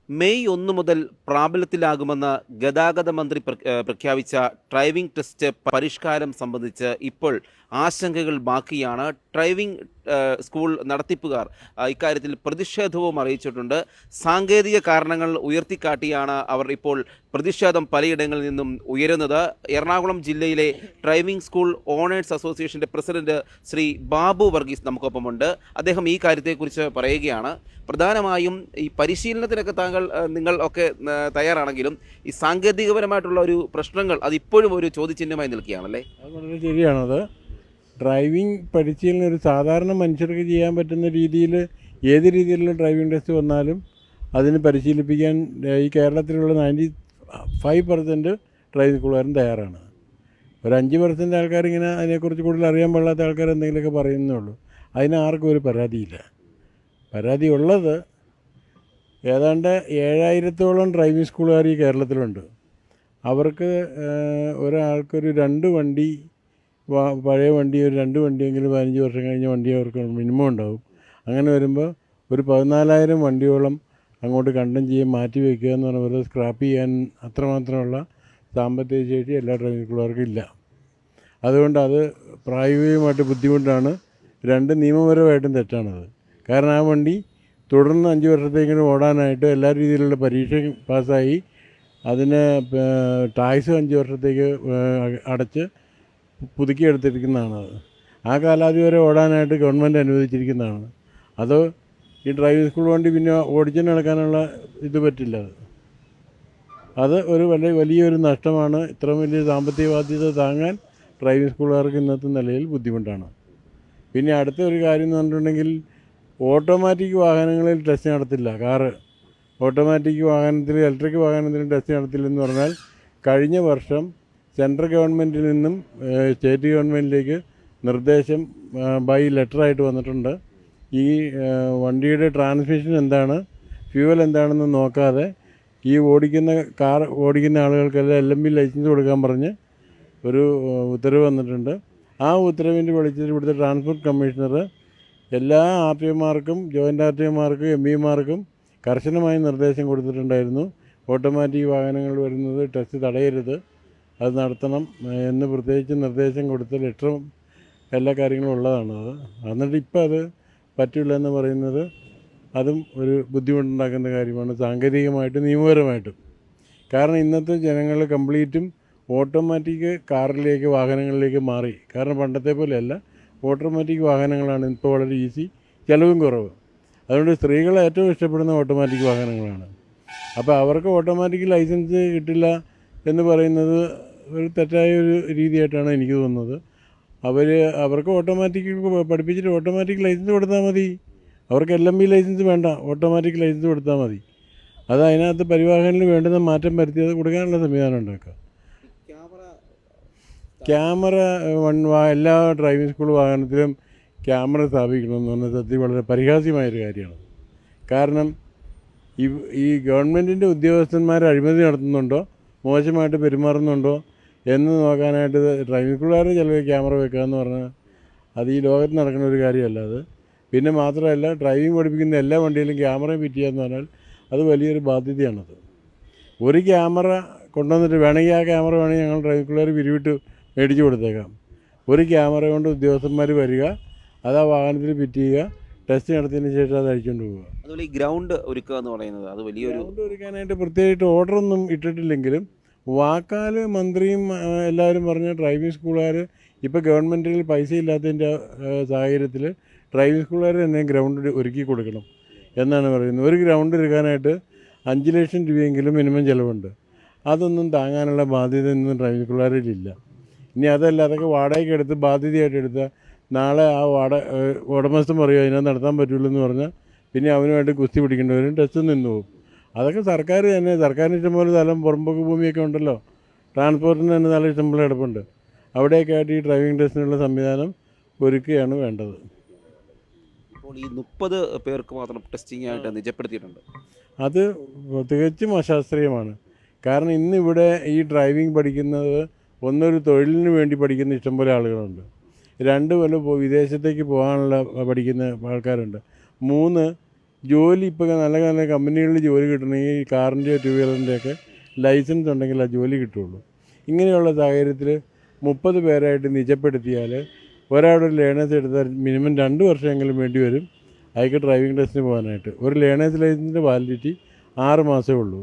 May 1 മുതൽ പ്രാബല്യത്തിലാകുമെന്ന് ഗതാഗത മന്ത്രി പ്രഖ്യാപിച്ച ഡ്രൈവിംഗ് ടെസ്റ്റ് പരിഷ്കാരം സംബന്ധിച്ച് ഇപ്പോൾ ആശങ്കകൾ ബാക്കിയാണ്. ഡ്രൈവിംഗ് സ്കൂൾ നടത്തിപ്പുകാർ ഇക്കാര്യത്തിൽ പ്രതിഷേധവും അറിയിച്ചിട്ടുണ്ട്. സാങ്കേതിക കാരണങ്ങൾ ഉയർത്തിക്കാട്ടിയാണ് അവർ ഇപ്പോൾ പ്രതിഷേധം പലയിടങ്ങളിൽ നിന്നും ഉയരുന്നത്. എറണാകുളം ജില്ലയിലെ ഡ്രൈവിംഗ് സ്കൂൾ ഓണേഴ്സ് അസോസിയേഷൻ്റെ പ്രസിഡന്റ് ശ്രീ ബാബു വർഗീസ് നമുക്കൊപ്പമുണ്ട്. അദ്ദേഹം ഈ കാര്യത്തെക്കുറിച്ച് പറയുകയാണ്. പ്രധാനമായും ഈ പരിശീലനത്തിനൊക്കെ നിങ്ങൾ ഒക്കെ തയ്യാറാണെങ്കിലും ഈ സാങ്കേതികപരമായിട്ടുള്ള ഒരു പ്രശ്നങ്ങൾ അതിപ്പോഴും ഒരു ചോദ്യചിഹ്നമായി നിൽക്കുകയാണല്ലേ? അത് വളരെ ശരിയാണത്. ഡ്രൈവിംഗ് പരിശീലനം ഒരു സാധാരണ മനുഷ്യർക്ക് ചെയ്യാൻ പറ്റുന്ന രീതിയിൽ ഏത് രീതിയിലുള്ള ഡ്രൈവിംഗ് ടെസ്റ്റ് വന്നാലും അതിന് പരിശീലിപ്പിക്കാൻ ഈ കേരളത്തിലുള്ള 95% ഡ്രൈവിംഗ് സ്കൂളുകാരും തയ്യാറാണ്. ഒരു 5% ആൾക്കാർ ഇങ്ങനെ അതിനെക്കുറിച്ച് കൂടുതൽ അറിയാൻ പാടില്ലാത്ത ആൾക്കാർ എന്തെങ്കിലുമൊക്കെ പറയുന്നേ ഉള്ളൂ. അതിന് ആർക്കും ഒരു പരാതിയില്ല. പരാതി ഉള്ളത് ഏതാണ്ട് 7000-ഓളം ഡ്രൈവിംഗ് സ്കൂളുകാർ ഈ കേരളത്തിലുണ്ട്. അവർക്ക് ഒരാൾക്കൊരു 2 വണ്ടി, പഴയ വണ്ടി ഒരു 2 വണ്ടിയെങ്കിലും 15 വർഷം കഴിഞ്ഞ വണ്ടി അവർക്ക് മിനിമം ഉണ്ടാവും. അങ്ങനെ വരുമ്പോൾ ഒരു 14,000 വണ്ടിയോളം അങ്ങോട്ട് കണ്ടം ചെയ്യാൻ മാറ്റി വയ്ക്കുക എന്ന് പറഞ്ഞാൽ സ്ക്രാപ്പ് ചെയ്യാൻ അത്രമാത്രമുള്ള സാമ്പത്തിക ശേഷി എല്ലാ ഡ്രൈവിംഗ് സ്കൂളുകാർക്കും ഇല്ല. അതുകൊണ്ട് അത് പ്രായോഗികമായിട്ട് ബുദ്ധിമുട്ടാണ്. 2 നിയമപരമായിട്ടും തെറ്റാണത്. കാരണം ആ വണ്ടി തുടർന്ന് 5 വർഷത്തേക്കിന് ഓടാനായിട്ട് എല്ലാ രീതിയിലുള്ള പരീക്ഷയും പാസ്സായി അതിന് ടാക്സ് 5 വർഷത്തേക്ക് അടച്ച് പുതുക്കിയെടുത്തിരിക്കുന്നതാണത്. ആ കാലാവധി വരെ ഓടാനായിട്ട് ഗവൺമെൻറ് അനുവദിച്ചിരിക്കുന്നതാണ്. അത് ഈ ഡ്രൈവിംഗ് സ്കൂൾ വണ്ടി പിന്നെ ഓടിച്ചു നടക്കാനുള്ള ഇത് പറ്റില്ല. അത് ഒരു വലിയൊരു നഷ്ടമാണ്. ഇത്രയും വലിയ സാമ്പത്തിക ബാധ്യത താങ്ങാൻ ഡ്രൈവിംഗ് സ്കൂളുകാർക്ക് ഇന്നത്തെ നിലയിൽ ബുദ്ധിമുട്ടാണ്. പിന്നെ അടുത്ത ഒരു കാര്യം എന്ന് പറഞ്ഞിട്ടുണ്ടെങ്കിൽ ഓട്ടോമാറ്റിക് വാഹനങ്ങളിൽ ടെസ്റ്റ് നടത്തില്ല. കാറ് ഓട്ടോമാറ്റിക് വാഹനത്തിൽ, ഇലക്ട്രിക് വാഹനത്തിന് ടെസ്റ്റ് നടത്തില്ലെന്ന് പറഞ്ഞാൽ കഴിഞ്ഞ വർഷം സെൻട്രൽ ഗവൺമെൻറ്റിൽ നിന്നും സ്റ്റേറ്റ് ഗവൺമെൻറ്റിലേക്ക് നിർദ്ദേശം ബൈ ലെറ്ററായിട്ട് വന്നിട്ടുണ്ട്. ഈ വണ്ടിയുടെ ട്രാൻസ്മിഷൻ എന്താണ്, ഫ്യൂവൽ എന്താണെന്ന് നോക്കാതെ ഈ കാർ ഓടിക്കുന്ന ആളുകൾക്കെല്ലാം LMB ലൈസൻസ് കൊടുക്കാൻ പറഞ്ഞ് ഒരു ഉത്തരവ് വന്നിട്ടുണ്ട്. ആ ഉത്തരവിൻ്റെ വെളിച്ചത്തിൽ ഇവിടുത്തെ ട്രാൻസ്പോർട്ട് കമ്മീഷണർ എല്ലാ RTOമാർക്കും, ജോയിൻ്റ് RTOമാർക്കും, MVമാർക്കും കർശനമായ നിർദ്ദേശം കൊടുത്തിട്ടുണ്ടായിരുന്നു. ഓട്ടോമാറ്റിക് വാഹനങ്ങൾ വരുന്നത് ടെസ്റ്റ് തടയരുത്, അത് നടത്തണം എന്ന് പ്രത്യേകിച്ച് നിർദ്ദേശം കൊടുത്ത ലെറ്ററും എല്ലാ കാര്യങ്ങളും ഉള്ളതാണത്. എന്നിട്ട് ഇപ്പം അത് പറ്റില്ല എന്ന് പറയുന്നത് അതും ഒരു ബുദ്ധിമുട്ടുണ്ടാക്കുന്ന കാര്യമാണ്, സാങ്കേതികമായിട്ടും നിയമപരമായിട്ടും. കാരണം ഇന്നത്തെ ജനങ്ങൾ കംപ്ലീറ്റും ഓട്ടോമാറ്റിക് കാറിലേക്ക്, വാഹനങ്ങളിലേക്ക് മാറി. കാരണം പണ്ടത്തെ പോലെയല്ല, ഓട്ടോമാറ്റിക് വാഹനങ്ങളാണ് ഇപ്പോൾ വളരെ ഈസി, ചിലവും കുറവ്. അതുകൊണ്ട് സ്ത്രീകൾ ഏറ്റവും ഇഷ്ടപ്പെടുന്ന ഓട്ടോമാറ്റിക് വാഹനങ്ങളാണ്. അപ്പോൾ അവർക്ക് ഓട്ടോമാറ്റിക് ലൈസൻസ് കിട്ടില്ല എന്ന് പറയുന്നത് ഒരു തെറ്റായ ഒരു രീതിയായിട്ടാണ് എനിക്ക് തോന്നുന്നത്. അവർക്ക് ഓട്ടോമാറ്റിക് പഠിപ്പിച്ചിട്ട് ഓട്ടോമാറ്റിക് ലൈസൻസ് കൊടുത്താൽ മതി. അവർക്ക് LMB ലൈസൻസ് വേണ്ട, ഓട്ടോമാറ്റിക് ലൈസൻസ് കൊടുത്താൽ മതി. അത് അതിനകത്ത് പരിവാഹനിൽ വേണ്ടുന്ന മാറ്റം വരുത്തി അത് കൊടുക്കാനുള്ള സംവിധാനം ഉണ്ടാക്കുക. ക്യാമറ എല്ലാ ഡ്രൈവിംഗ് സ്കൂൾ വാഹനത്തിലും ക്യാമറ സ്ഥാപിക്കണമെന്ന് പറഞ്ഞാൽ സത്യം വളരെ പരിഹാസ്യമായൊരു കാര്യമാണ്. കാരണം ഈ ഗവൺമെൻറ്റിൻ്റെ ഉദ്യോഗസ്ഥന്മാർ അഴിമതി നടത്തുന്നുണ്ടോ, മോശമായിട്ട് പെരുമാറുന്നുണ്ടോ എന്ന് നോക്കാനായിട്ട് ഡ്രൈവിംഗ് സ്കൂളുകാർ ചിലർ ക്യാമറ വെക്കുക എന്ന് പറഞ്ഞാൽ അത് ഈ ലോകത്ത് നടക്കുന്ന ഒരു കാര്യമല്ല അത്. പിന്നെ മാത്രമല്ല, ഡ്രൈവിംഗ് പഠിപ്പിക്കുന്ന എല്ലാ വണ്ടിയിലും ക്യാമറയും ഫിറ്റ് ചെയ്യുക എന്ന് പറഞ്ഞാൽ അത് വലിയൊരു ബാധ്യതയാണത്. ഒരു ക്യാമറ കൊണ്ടുവന്നിട്ട് വേണമെങ്കിൽ ആ ക്യാമറ വേണമെങ്കിൽ ഞങ്ങൾ ഡ്രൈവിംഗ് സ്കൂളുകാർ പിരിവിട്ട് മേടിച്ച് കൊടുത്തേക്കാം. ഒരു ക്യാമറ കൊണ്ട് ഉദ്യോഗസ്ഥന്മാർ വരിക, അത് ആ വാഹനത്തിൽ ഫിറ്റ് ചെയ്യുക, ടെസ്റ്റ് നടത്തിയതിന് ശേഷം അത് അഴിച്ചുകൊണ്ട് പോവുക. അതുപോലെ ഈ ഗ്രൗണ്ട് ഒരുക്കുക എന്ന് പറയുന്നത് അത് വലിയൊരു ഗ്രൗണ്ട് ഒരുക്കാനായിട്ട് പ്രത്യേകിച്ച് ഓർഡറൊന്നും ഇട്ടിട്ടില്ലെങ്കിലും വാക്കാൽ മന്ത്രിയും എല്ലാവരും പറഞ്ഞ ഡ്രൈവിംഗ് സ്കൂളുകാർ ഇപ്പോൾ ഗവൺമെൻറ്റിൽ പൈസ ഇല്ലാത്തതിൻ്റെ സാഹചര്യത്തിൽ ഡ്രൈവിംഗ് സ്കൂളുകാർ തന്നെ ഗ്രൗണ്ട് ഒരുക്കി കൊടുക്കണം എന്നാണ് പറയുന്നത്. ഒരു ഗ്രൗണ്ട് ഒരുക്കാനായിട്ട് 5 ലക്ഷം രൂപയെങ്കിലും മിനിമം ചിലവുണ്ട്. അതൊന്നും താങ്ങാനുള്ള ബാധ്യത ഇന്നും ഡ്രൈവിംഗ് സ്കൂളുകാരിലില്ല. ഇനി അതല്ല, അതൊക്കെ വാടകയ്ക്ക് എടുത്ത് ബാധ്യതയായിട്ട് എടുത്താൽ നാളെ ആ ഉടമസ്ഥൻ പറയുക അതിനകത്ത് നടത്താൻ പറ്റില്ലെന്ന് പറഞ്ഞാൽ പിന്നെ അവനുമായിട്ട് കുസ്തി പിടിക്കേണ്ടവരും ടെസ്റ്റ് നിന്ന് പോകും. അതൊക്കെ സർക്കാർ തന്നെ, സർക്കാരിന് ഇഷ്ടംപോലെ സ്ഥലം, പുറമ്പോക്ക് ഭൂമിയൊക്കെ ഉണ്ടല്ലോ, ട്രാൻസ്പോർട്ടിന് തന്നെ നല്ല ഇഷ്ടംപോലെ കിടപ്പുണ്ട്. അവിടെയൊക്കെ ആയിട്ട് ഈ ഡ്രൈവിംഗ് ടെസ്റ്റിനുള്ള സംവിധാനം ഒരുക്കുകയാണ് വേണ്ടത്. ഇപ്പോൾ ഈ 30 പേർക്ക് മാത്രം ടെസ്റ്റിംഗ് ആയിട്ട് നിജപ്പെടുത്തിയിട്ടുണ്ട്. അത് തികച്ചും അശാസ്ത്രീയമാണ്. കാരണം ഇന്നിവിടെ ഈ ഡ്രൈവിംഗ് പഠിക്കുന്നത് ഒന്നൊരു തൊഴിലിന് വേണ്ടി പഠിക്കുന്ന ഇഷ്ടംപോലെ ആളുകളുണ്ട്. 2 വിദേശത്തേക്ക് പോകാനുള്ള പഠിക്കുന്ന ആൾക്കാരുണ്ട്. 3 ജോലി ഇപ്പോൾ നല്ല നല്ല കമ്പനികളിൽ ജോലി കിട്ടണമെങ്കിൽ ഈ കാറിൻ്റെയോ ടു വീലറിൻ്റെയൊക്കെ ലൈസൻസ് ഉണ്ടെങ്കിൽ ആ ജോലി കിട്ടുള്ളൂ. ഇങ്ങനെയുള്ള സാഹചര്യത്തിൽ 30 പേരായിട്ട് നിജപ്പെടുത്തിയാൽ ഒരാളൊരു ലേണേഴ്സ് എടുത്താൽ മിനിമം 2 വർഷമെങ്കിലും വേണ്ടി വരും അയാൾക്ക് ഡ്രൈവിംഗ് ടെസ്റ്റിന് പോകാനായിട്ട്. ഒരു ലേണേഴ്സ് ലൈസൻസിൻ്റെ വാലിഡിറ്റി 6 മാസമേ ഉള്ളൂ.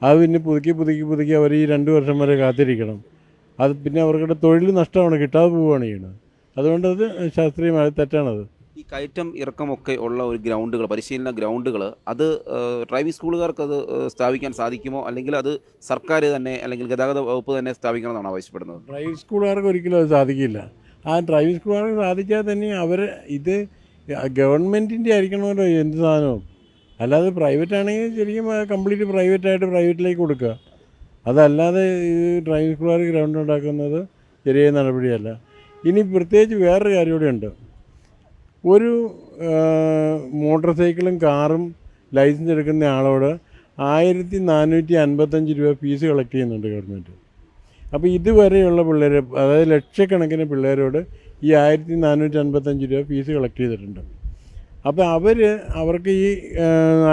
അത് പിന്നെ പുതുക്കി അവർ ഈ 2 വർഷം വരെ കാത്തിരിക്കണം. അത് പിന്നെ അവർക്കിടെ തൊഴിൽ നഷ്ടമാണ്, കിട്ടാതെ പോവുകയാണ് ചെയ്യുന്നത്. അതുകൊണ്ടത് ശാസ്ത്രീയമായി തെറ്റാണത്. ഈ കയറ്റം ഇറക്കമൊക്കെ ഉള്ള ഒരു ഗ്രൗണ്ടുകൾ, പരിശീലന ഗ്രൗണ്ടുകൾ, അത് ഡ്രൈവിംഗ് സ്കൂളുകാർക്ക് അത് സ്ഥാപിക്കാൻ സാധിക്കുമോ, അല്ലെങ്കിൽ അത് സർക്കാർ തന്നെ അല്ലെങ്കിൽ ഗതാഗത വകുപ്പ് തന്നെ സ്ഥാപിക്കണമെന്നാണ് ആവശ്യപ്പെടുന്നത്? ഡ്രൈവിംഗ് സ്കൂളുകാർക്ക് ഒരിക്കലും അത് സാധിക്കില്ല. ആ ഡ്രൈവിംഗ് സ്കൂളുകാർക്ക് സാധിച്ചാൽ തന്നെ അവർ ഇത് ഗവൺമെൻറ്റിൻ്റെ ആയിരിക്കണമല്ലോ എന്ത് സാധനവും. അല്ലാതെ പ്രൈവറ്റ് ആണെങ്കിൽ ശരിക്കും കംപ്ലീറ്റ് പ്രൈവറ്റായിട്ട് പ്രൈവറ്റിലേക്ക് കൊടുക്കുക. അതല്ലാതെ ഈ ഡ്രൈവിംഗ് സ്കൂളുകാർ ഗ്രൗണ്ട് ഉണ്ടാക്കുന്നത് ശരിയായ നടപടിയല്ല. ഇനി പ്രത്യേകിച്ച് വേറൊരു കാര്യം കൂടെ ഉണ്ട്. ഒരു മോട്ടോർ സൈക്കിളും കാറും ലൈസൻസ് എടുക്കുന്ന ആളോട് 1455 രൂപ ഫീസ് കളക്ട് ചെയ്യുന്നുണ്ട് ഗവൺമെൻറ്. അപ്പോൾ ഇതുവരെയുള്ള പിള്ളേർ, അതായത് ലക്ഷക്കണക്കിന് പിള്ളേരോട് ഈ 1455 രൂപ ഫീസ് കളക്ട് ചെയ്തിട്ടുണ്ട്. അപ്പോൾ അവർക്ക് ഈ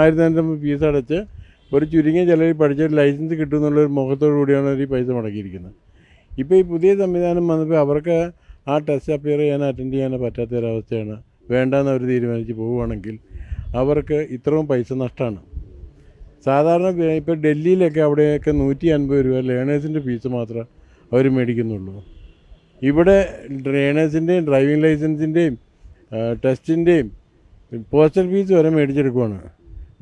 1500 ഫീസ് അടച്ച് ഒരു ചുരുങ്ങിയ ചിലവിൽ പഠിച്ച ലൈസൻസ് കിട്ടുമെന്നുള്ളൊരു മുഖത്തോടു കൂടിയാണ് അവർ ഈ പൈസ മുടക്കിയിരിക്കുന്നത്. ഇപ്പോൾ ഈ പുതിയ സംവിധാനം വന്നപ്പോൾ അവർക്ക് ആ ടെസ്റ്റ് അപ്പിയർ ചെയ്യാനോ അറ്റൻഡ് ചെയ്യാനോ പറ്റാത്തൊരവസ്ഥയാണ്. വേണ്ടെന്ന് അവർ തീരുമാനിച്ച് പോവുകയാണെങ്കിൽ അവർക്ക് ഇത്രയും പൈസ നഷ്ടമാണ്. സാധാരണ ഇപ്പോൾ ഡൽഹിയിലൊക്കെ അവിടെയൊക്കെ 150 രൂപ ലേണേഴ്സിൻ്റെ ഫീസ് മാത്രമേ അവർ മേടിക്കുന്നുള്ളൂ. ഇവിടെ ലേണേഴ്സിൻ്റെയും ഡ്രൈവിംഗ് ലൈസൻസിൻ്റെയും ടെസ്റ്റിൻ്റെയും പോസ്റ്റൽ ഫീസ് വരെ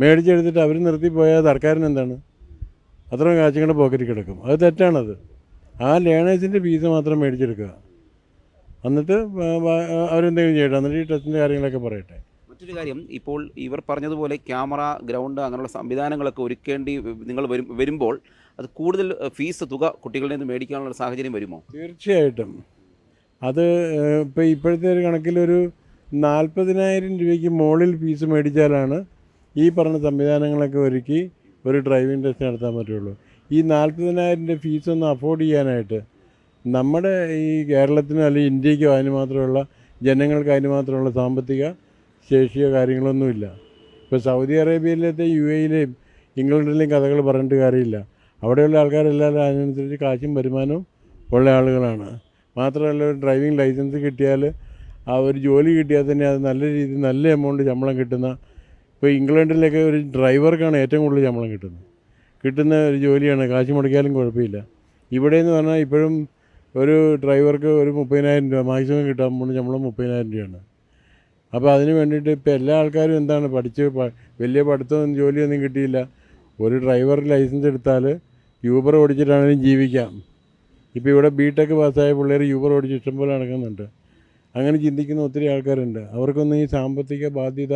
മേടിച്ചെടുത്തിട്ട് അവർ നിർത്തിപ്പോയാൽ സർക്കാരിന് എന്താണ്? അത്രയും കാശുങ്ങളുടെ പോക്കറ്റിൽ കിടക്കും. അത് തെറ്റാണത്. ആ ലേണേഴ്സിൻ്റെ ഫീസ് മാത്രം മേടിച്ചെടുക്കുക, എന്നിട്ട് അവരെന്തെങ്കിലും ചെയ്യട്ടെ, എന്നിട്ട് ഈ ടെസ്റ്റിൻ്റെ കാര്യങ്ങളൊക്കെ പറയട്ടെ. മറ്റൊരു കാര്യം, ഇപ്പോൾ ഇവർ പറഞ്ഞതുപോലെ ക്യാമറ, ഗ്രൗണ്ട്, അങ്ങനെയുള്ള സംവിധാനങ്ങളൊക്കെ ഒരുക്കേണ്ടി നിങ്ങൾ വരുമ്പോൾ അത് കൂടുതൽ ഫീസ് തുക കുട്ടികളുടെ നിന്ന് മേടിക്കാനുള്ള സാഹചര്യം വരുമോ? തീർച്ചയായിട്ടും. അത് ഇപ്പോഴത്തെ ഒരു കണക്കിലൊരു 40,000 രൂപയ്ക്ക് മുകളിൽ ഫീസ് മേടിച്ചാലാണ് ഈ പറഞ്ഞ സംവിധാനങ്ങളൊക്കെ ഒരുക്കി ഒരു ഡ്രൈവിംഗ് ടെസ്റ്റ് നടത്താൻ പറ്റുള്ളൂ. ഈ 40,000 ഫീസൊന്നും അഫോർഡ് ചെയ്യാനായിട്ട് നമ്മുടെ ഈ കേരളത്തിനോ അല്ലെങ്കിൽ ഇന്ത്യക്കോ അതിന് മാത്രമുള്ള ജനങ്ങൾക്ക് അതിന് മാത്രമുള്ള സാമ്പത്തിക ശേഷിയോ കാര്യങ്ങളൊന്നുമില്ല. ഇപ്പോൾ സൗദി അറേബ്യയിലത്തെ UAE-ലെയും ഇംഗ്ലണ്ടിലെയും കഥകൾ പറഞ്ഞിട്ട് കാര്യമില്ല. അവിടെയുള്ള ആൾക്കാരെല്ലാം അതിനനുസരിച്ച് കാശും വരുമാനവും ഉള്ള ആളുകളാണ്. മാത്രമല്ല, ഒരു ഡ്രൈവിംഗ് ലൈസൻസ് കിട്ടിയാൽ ആ ഒരു ജോലി കിട്ടിയാൽ തന്നെ അത് നല്ല രീതിയിൽ നല്ല എമൗണ്ട് ശമ്പളം കിട്ടുന്ന, ഇപ്പോൾ ഇംഗ്ലണ്ടിലൊക്കെ ഒരു ഡ്രൈവർക്കാണ് ഏറ്റവും കൂടുതൽ ശമ്പളം കിട്ടുന്ന ഒരു ജോലിയാണ്. കാശ് മുടക്കിയാലും കുഴപ്പമില്ല. ഇവിടെ എന്ന് പറഞ്ഞാൽ ഇപ്പോഴും ഒരു ഡ്രൈവർക്ക് ഒരു 30,000 രൂപ മാക്സിമം കിട്ടാൻ പോകുന്ന ശമ്പളം 30,000 രൂപയാണ്. അപ്പോൾ അതിന് വേണ്ടിയിട്ട് ഇപ്പോൾ എല്ലാ ആൾക്കാരും എന്താണ് വലിയ പഠിത്തവും ജോലിയൊന്നും കിട്ടിയില്ല. ഒരു ഡ്രൈവർ ലൈസൻസ് എടുത്താൽ യൂബർ ഓടിച്ചിട്ടാണെങ്കിലും ജീവിക്കാം. ഇപ്പോൾ ഇവിടെ BTech പാസ്സായ പിള്ളേർ യൂബർ ഓടിച്ച് ഇഷ്ടംപോലെ നടക്കുന്നുണ്ട്. അങ്ങനെ ചിന്തിക്കുന്ന ഒത്തിരി ആൾക്കാരുണ്ട്. അവർക്കൊന്നും ഈ സാമ്പത്തിക ബാധ്യത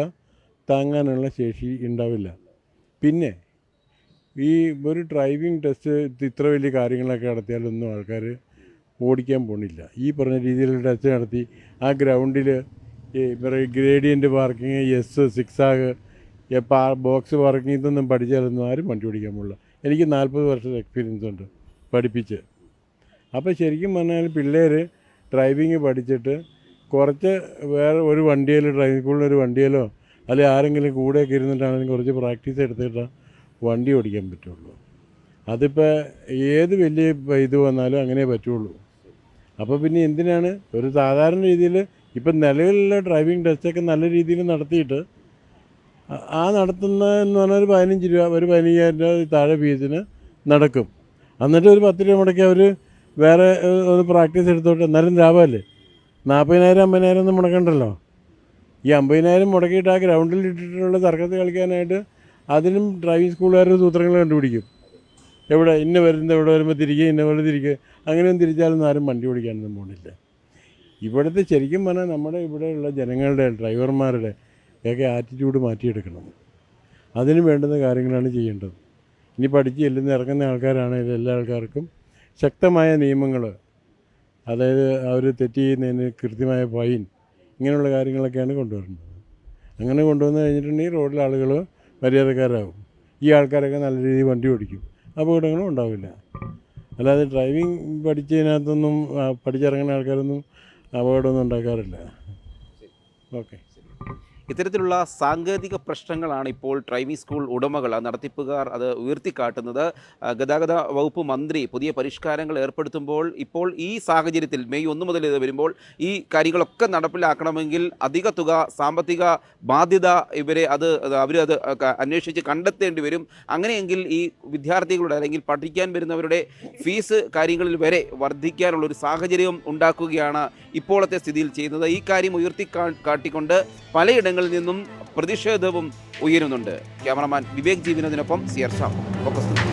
താങ്ങാനുള്ള ശേഷി ഉണ്ടാവില്ല. പിന്നെ ഈ ഒരു ഡ്രൈവിംഗ് ടെസ്റ്റ് ഇത്ര വലിയ കാര്യങ്ങളൊക്കെ നടത്തിയാലൊന്നും ആൾക്കാർ ഓടിക്കാൻ പോണില്ല. ഈ പറഞ്ഞ രീതിയിലുള്ള ടെസ്റ്റ് നടത്തി ആ ഗ്രൗണ്ടിൽ ഈ gradient parking, zigzag, box parking, ഇതൊന്നും പഠിച്ചാലൊന്നും ആരും വണ്ടി ഓടിക്കാൻ പോകില്ല. എനിക്ക് 40 വർഷത്തെ എക്സ്പീരിയൻസ് ഉണ്ട് പഠിപ്പിച്ച്. അപ്പോൾ ശരിക്കും പറഞ്ഞാൽ പിള്ളേർ ഡ്രൈവിങ് പഠിച്ചിട്ട് കുറച്ച് വേറെ ഒരു വണ്ടിയിലോ, ഡ്രൈവിംഗ് സ്കൂളിൽ ഒരു വണ്ടിയിലോ അല്ലെങ്കിൽ ആരെങ്കിലും കൂടെയൊക്കെ ഇരുന്നിട്ടാണെങ്കിലും കുറച്ച് പ്രാക്ടീസ് എടുത്തിട്ട് വണ്ടി ഓടിക്കാൻ പറ്റുള്ളൂ. അതിപ്പോൾ ഏത് വലിയ ഇത് വന്നാലും അങ്ങനെ പറ്റുള്ളൂ. അപ്പോൾ പിന്നെ എന്തിനാണ് ഒരു സാധാരണ രീതിയിൽ ഇപ്പം നിലവിലുള്ള ഡ്രൈവിംഗ് ടെസ്റ്റൊക്കെ നല്ല രീതിയിൽ നടത്തിയിട്ട് ആ നടത്തുന്നതെന്ന് പറഞ്ഞാൽ ഒരു 15 രൂപ, ഒരു 15,000 രൂപ താഴെ ഫീസിന് നടക്കും. എന്നിട്ട് ഒരു 10 രൂപ മുടക്കി അവർ വേറെ ഒന്ന് പ്രാക്ടീസ് എടുത്തോട്ട്, എന്നാലും ലാഭമല്ലേ. 40,000 50,000 ഒന്നും മുടക്കണ്ടല്ലോ. ഈ 50,000 മുടക്കിയിട്ട് ആ ഗ്രൗണ്ടിൽ ഇട്ടിട്ടുള്ള തർക്കത്ത് കളിക്കാനായിട്ട് അതിനും ഡ്രൈവിംഗ് സ്കൂളുകാരുടെ സൂത്രങ്ങൾ കണ്ടുപിടിക്കും. എവിടെ ഇവിടെ വരുമ്പോൾ തിരികെ, പോലെ തിരികെ, അങ്ങനെയൊന്നും തിരിച്ചാലൊന്നും ആരും വണ്ടി ഓടിക്കാനൊന്നും പോകുന്നില്ല. ഇവിടുത്തെ ശരിക്കും പറഞ്ഞാൽ നമ്മുടെ ഇവിടെയുള്ള ജനങ്ങളുടെ, ഡ്രൈവർമാരുടെ ഒക്കെ ആറ്റിറ്റ്യൂഡ് മാറ്റിയെടുക്കണം. അതിന് വേണ്ടുന്ന കാര്യങ്ങളാണ് ചെയ്യേണ്ടത്. ഇനി പഠിച്ച് ഇറങ്ങുന്ന ആൾക്കാരാണെങ്കിൽ എല്ലാ ആൾക്കാർക്കും ശക്തമായ നിയമങ്ങൾ, അതായത് അവർ തെറ്റ് ചെയ്യുന്നതിന് കൃത്യമായ ഫൈൻ, ഇങ്ങനെയുള്ള കാര്യങ്ങളൊക്കെയാണ് കൊണ്ടുവരേണ്ടത്. അങ്ങനെ കൊണ്ടുവന്ന് കഴിഞ്ഞിട്ടുണ്ടെങ്കിൽ റോഡിലെ ആളുകൾ മര്യാദക്കാരാകും. ഈ ആൾക്കാരൊക്കെ നല്ല രീതിയിൽ വണ്ടി ഓടിക്കും, അപകടങ്ങളും ഉണ്ടാവില്ല. അല്ലാതെ ഡ്രൈവിംഗ് പഠിച്ചതിനകത്തൊന്നും പഠിച്ചിറങ്ങുന്ന ആൾക്കാരൊന്നും അപകടമൊന്നും ഉണ്ടാക്കാറില്ല. ഓക്കെ. ഇത്തരത്തിലുള്ള സാങ്കേതിക പ്രശ്നങ്ങളാണ് ഇപ്പോൾ ഡ്രൈവിംഗ് സ്കൂൾ ഉടമകൾ നടത്തിപ്പുകാർ അത് ഉയർത്തിക്കാട്ടുന്നത്. ഗതാഗത വകുപ്പ് മന്ത്രി പുതിയ പരിഷ്കാരങ്ങൾ ഏർപ്പെടുത്തുമ്പോൾ ഇപ്പോൾ ഈ സാഹചര്യത്തിൽ മെയ് 1 മുതൽ ഇത് വരുമ്പോൾ ഈ കാര്യങ്ങളൊക്കെ നടപ്പിലാക്കണമെങ്കിൽ അധിക തുക സാമ്പത്തിക ബാധ്യത അവരത് അന്വേഷിച്ച് കണ്ടെത്തേണ്ടി വരും. അങ്ങനെയെങ്കിൽ ഈ വിദ്യാർത്ഥികളുടെ അല്ലെങ്കിൽ പഠിക്കാൻ വരുന്നവരുടെ ഫീസ് കാര്യങ്ങളിൽ വരെ വർദ്ധിക്കാനുള്ളൊരു സാഹചര്യം ഉണ്ടാക്കുകയാണ് ഇപ്പോഴത്തെ സ്ഥിതിയിൽ ചെയ്യുന്നത്. ഈ കാര്യം കാട്ടിക്കൊണ്ട് പലയിടങ്ങളിൽ നിന്നും പ്രതിഷേധവും ഉയരുന്നുണ്ട്. ക്യാമറമാൻ വിവേക് ജീവനത്തിനൊപ്പം സിയർ ഷാം, ഫോക്കസ്.